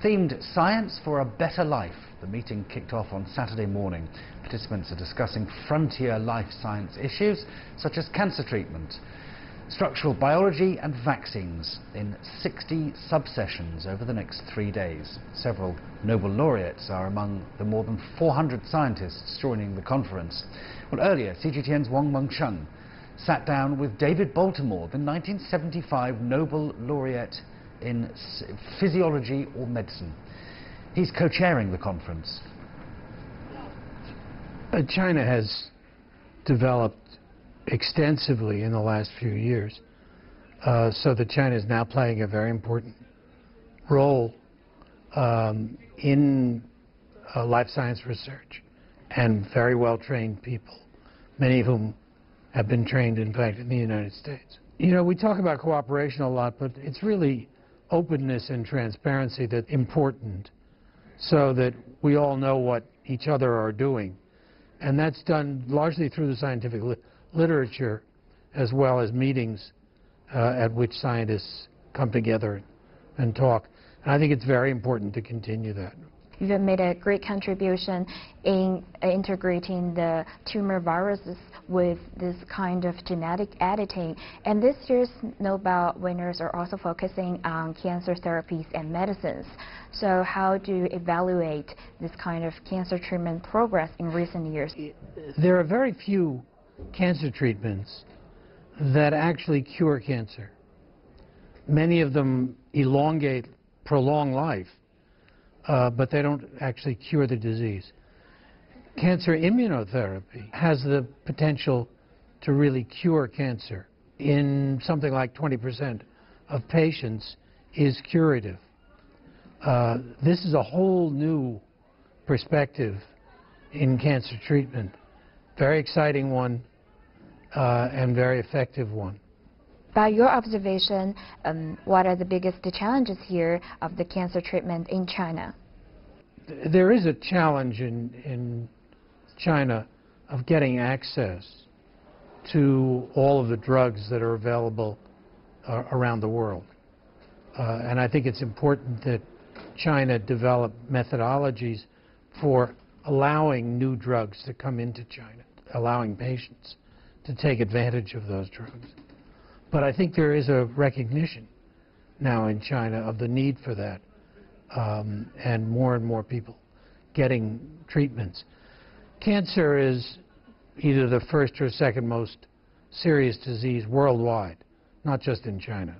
Themed Science for a Better Life. The meeting kicked off on Saturday morning. Participants are discussing frontier life science issues such as cancer treatment, structural biology and vaccines in 60 sub-sessions over the next 3 days. Several Nobel Laureates are among the more than 400 scientists joining the conference. Well, earlier, CGTN's Wang Mengsheng sat down with David Baltimore, the 1975 Nobel Laureate in Physiology or Medicine. He's co-chairing the conference. China has developed extensively in the last few years, so that China is now playing a very important role in life science research, and very well-trained people, many of whom have been trained, in fact, in the United States. You know, we talk about cooperation a lot, but it's really openness and transparency that's important, so that we all know what each other are doing. And that's done largely through the scientific literature, as well as meetings at which scientists come together and talk. And I think it's very important to continue that. You've made a great contribution in integrating the tumor viruses with this kind of genetic editing. And this year's Nobel winners are also focusing on cancer therapies and medicines. So how do you evaluate this kind of cancer treatment progress in recent years? There are very few cancer treatments that actually cure cancer. Many of them prolong life, but they don't actually cure the disease. Cancer immunotherapy has the potential to really cure cancer. In something like 20% of patients is curative. This is a whole new perspective in cancer treatment. Very exciting one and very effective one. By your observation, what are the biggest challenges here of the cancer treatment in China? There is a challenge in China of getting access to all of the drugs that are available around the world. And I think it's important that China develop methodologies for allowing new drugs to come into China, allowing patients to take advantage of those drugs. But I think there is a recognition now in China of the need for that, and more people getting treatments. Cancer is either the first or second most serious disease worldwide, not just in China.